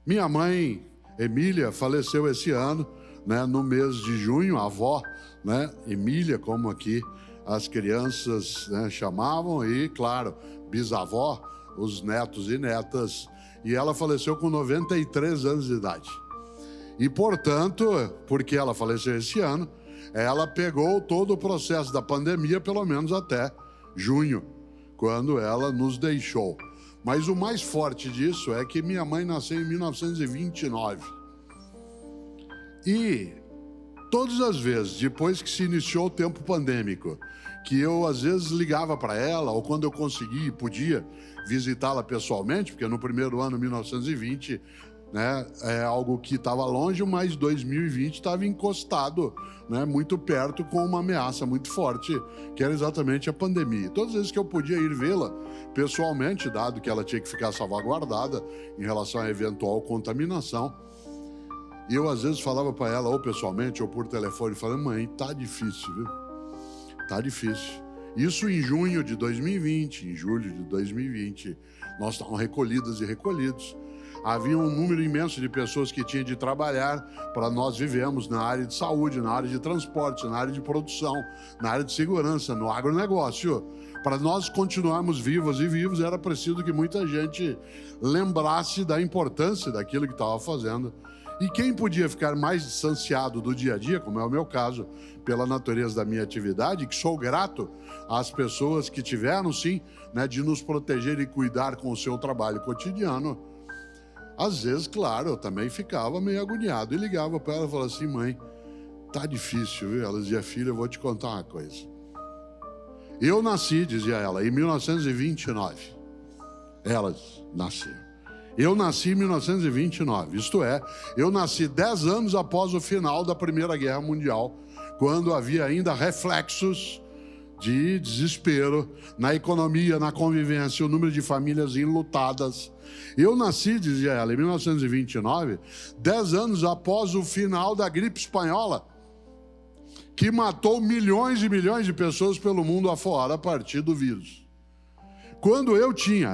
Minha mãe, Emília, faleceu esse ano, né, no mês de junho, a avó, né, Emília, como aqui as crianças, né, chamavam, e, claro, bisavó, os netos e netas, e ela faleceu com 93 anos de idade. E, portanto, porque ela faleceu esse ano, ela pegou todo o processo da pandemia, pelo menos até junho, quando ela nos deixou. Mas o mais forte disso é que minha mãe nasceu em 1929. E todas as vezes, depois que se iniciou o tempo pandêmico, que eu às vezes ligava para ela, ou quando eu conseguia e podia visitá-la pessoalmente, porque no primeiro ano, 1920, né, é algo que estava longe, mas 2020 estava encostado, né, muito perto, com uma ameaça muito forte, que era exatamente a pandemia. Todas as vezes que eu podia ir vê-la pessoalmente, dado que ela tinha que ficar salvaguardada em relação à eventual contaminação, e eu às vezes falava para ela, ou pessoalmente, ou por telefone, falando: mãe, tá difícil, viu? Tá difícil. Isso em junho de 2020, em julho de 2020, nós estávamos recolhidas e recolhidos. Havia um número imenso de pessoas que tinham de trabalhar para nós vivemos na área de saúde, na área de transporte, na área de produção, na área de segurança, no agronegócio. Para nós continuarmos vivos e vivos, era preciso que muita gente lembrasse da importância daquilo que estava fazendo. E quem podia ficar mais distanciado do dia a dia, como é o meu caso, pela natureza da minha atividade, que sou grato às pessoas que tiveram, sim, né, de nos proteger e cuidar com o seu trabalho cotidiano. Às vezes, claro, eu também ficava meio agoniado e ligava para ela e falava assim: mãe, tá difícil, viu? Ela dizia: filha, eu vou te contar uma coisa. Eu nasci, dizia ela, em 1929. Elas nasceram. Eu nasci em 1929, isto é, eu nasci 10 anos após o final da Primeira Guerra Mundial, quando havia ainda reflexos de desespero na economia, na convivência, o número de famílias enlutadas. Eu nasci, dizia ela, em 1929, 10 anos após o final da gripe espanhola, que matou milhões e milhões de pessoas pelo mundo afora a partir do vírus. Quando eu tinha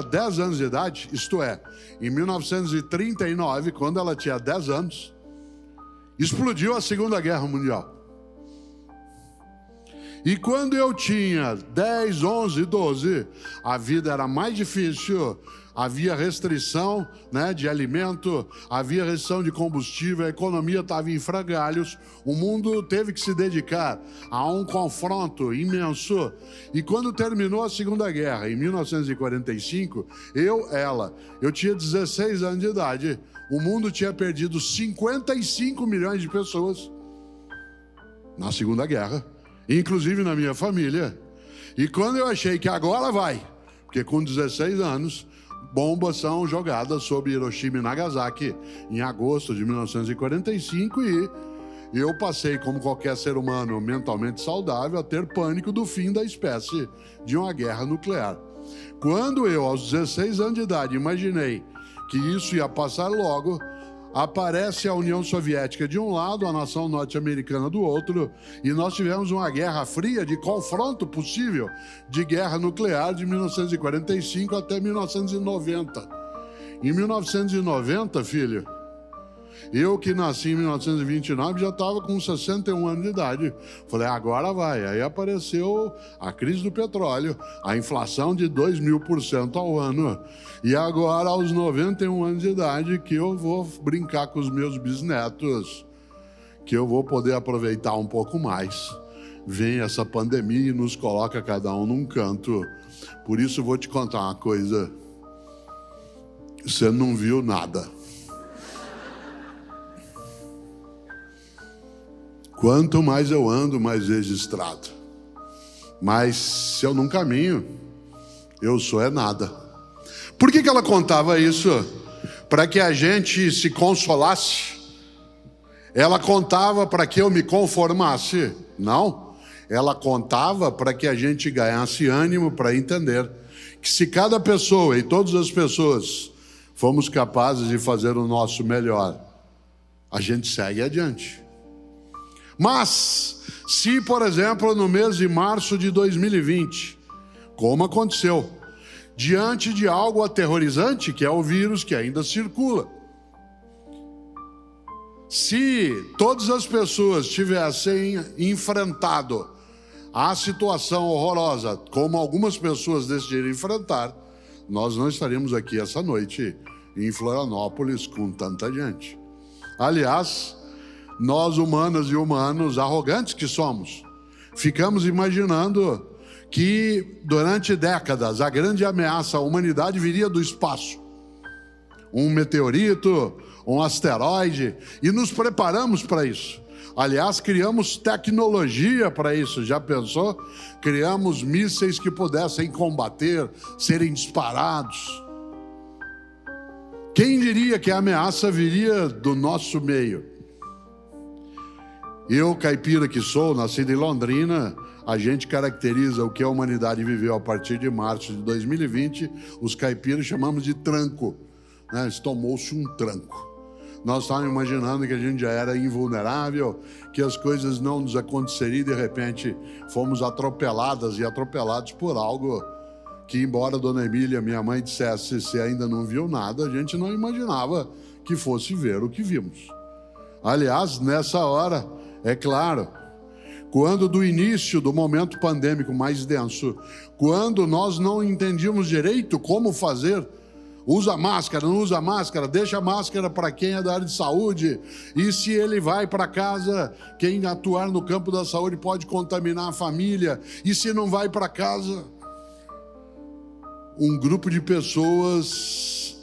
10 anos de idade, isto é, em 1939, quando ela tinha 10 anos, explodiu a Segunda Guerra Mundial. E quando eu tinha 10, 11, 12, a vida era mais difícil, havia restrição, né, de alimento, havia restrição de combustível, a economia estava em frangalhos, o mundo teve que se dedicar a um confronto imenso. E quando terminou a Segunda Guerra, em 1945, eu tinha 16 anos de idade, o mundo tinha perdido 55 milhões de pessoas na Segunda Guerra, inclusive na minha família. E quando eu achei que agora vai, porque com 16 anos, bombas são jogadas sobre Hiroshima e Nagasaki em agosto de 1945, e eu passei, como qualquer ser humano mentalmente saudável, a ter pânico do fim da espécie, de uma guerra nuclear. Quando eu, aos 16 anos de idade, imaginei que isso ia passar logo, aparece a União Soviética de um lado, a nação norte-americana do outro, e nós tivemos uma guerra fria de confronto possível de guerra nuclear de 1945 até 1990. Em 1990, filho, eu que nasci em 1929 já estava com 61 anos de idade. Falei, agora vai. Aí apareceu a crise do petróleo, a inflação de 2.000% ao ano. E agora, aos 91 anos de idade, que eu vou brincar com os meus bisnetos, que eu vou poder aproveitar um pouco mais. Vem essa pandemia e nos coloca cada um num canto. Por isso eu vou te contar uma coisa. Você não viu nada. Quanto mais eu ando, mais registrado. Mas se eu não caminho, eu sou é nada. Por que ela contava isso? Para que a gente se consolasse? Ela contava para que eu me conformasse? Não. Ela contava para que a gente ganhasse ânimo para entender que se cada pessoa e todas as pessoas fomos capazes de fazer o nosso melhor, a gente segue adiante. Mas, se, por exemplo, no mês de março de 2020, como aconteceu, diante de algo aterrorizante, que é o vírus que ainda circula. Se todas as pessoas tivessem enfrentado a situação horrorosa, como algumas pessoas decidiram enfrentar, nós não estaríamos aqui essa noite em Florianópolis com tanta gente. Aliás, nós humanas e humanos, arrogantes que somos, ficamos imaginando que durante décadas a grande ameaça à humanidade viria do espaço. Um meteorito, um asteroide, e nos preparamos para isso. Aliás, criamos tecnologia para isso, já pensou? Criamos mísseis que pudessem combater, serem disparados. Quem diria que a ameaça viria do nosso meio? Eu, caipira que sou, nascido em Londrina, a gente caracteriza o que a humanidade viveu a partir de março de 2020, os caipiras chamamos de tranco, né? Tomou-se um tranco. Nós estávamos imaginando que a gente já era invulnerável, que as coisas não nos aconteceriam e de repente fomos atropeladas e atropelados por algo que, embora Dona Emília, minha mãe, dissesse se ainda não viu nada, a gente não imaginava que fosse ver o que vimos. Aliás, nessa hora, é claro, quando do início do momento pandêmico mais denso, quando nós não entendíamos direito como fazer, usa máscara, não usa máscara, deixa a máscara para quem é da área de saúde, e se ele vai para casa, quem atuar no campo da saúde pode contaminar a família, e se não vai para casa, um grupo de pessoas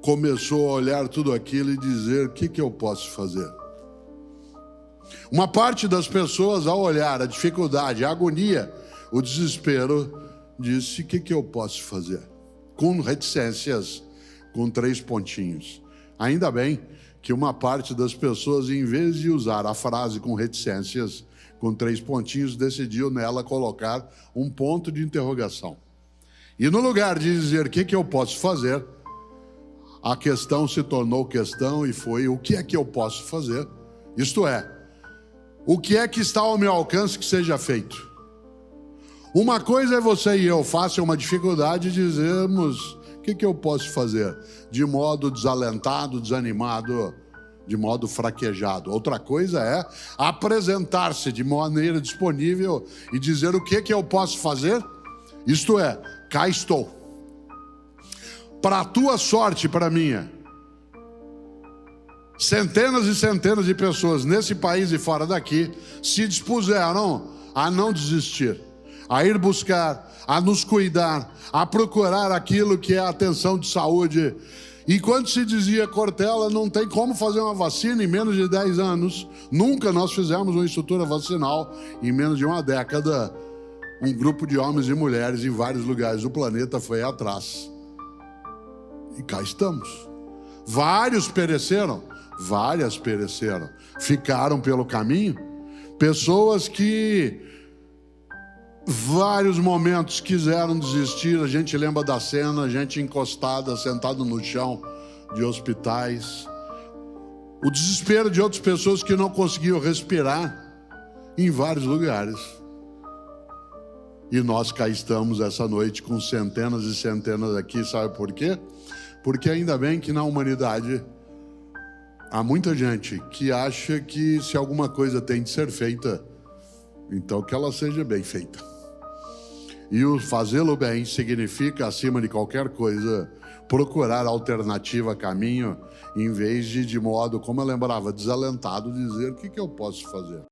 começou a olhar tudo aquilo e dizer: o que eu posso fazer? Uma parte das pessoas, ao olhar a dificuldade, a agonia, o desespero, disse: o que eu posso fazer? Com reticências, com 3 pontinhos. Ainda bem que uma parte das pessoas, em vez de usar a frase com reticências, com 3 pontinhos, decidiu nela colocar um ponto de interrogação. E no lugar de dizer o que eu posso fazer, a questão se tornou questão e foi: o que é que eu posso fazer? Isto é, o que é que está ao meu alcance que seja feito? Uma coisa é você e eu, face a uma dificuldade, dizermos: o que eu posso fazer? De modo desalentado, desanimado, de modo fraquejado. Outra coisa é apresentar-se de maneira disponível e dizer: o que eu posso fazer? Isto é, cá estou. Para a tua sorte e para a minha, centenas e centenas de pessoas nesse país e fora daqui se dispuseram a não desistir, a ir buscar, a nos cuidar, a procurar aquilo que é a atenção de saúde. E quando se dizia: Cortella, não tem como fazer uma vacina em menos de 10 anos, nunca nós fizemos uma estrutura vacinal em menos de uma década, um grupo de homens e mulheres em vários lugares do planeta foi atrás. E cá estamos. Várias pereceram, ficaram pelo caminho, pessoas que vários momentos quiseram desistir. A gente lembra da cena, gente encostada, sentada no chão de hospitais, o desespero de outras pessoas que não conseguiam respirar em vários lugares. E nós cá estamos essa noite com centenas e centenas aqui, sabe por quê? Porque ainda bem que na humanidade há muita gente que acha que se alguma coisa tem de ser feita, então que ela seja bem feita. E o fazê-lo bem significa, acima de qualquer coisa, procurar alternativa, caminho, em vez de modo, como eu lembrava, desalentado, dizer: o que eu posso fazer?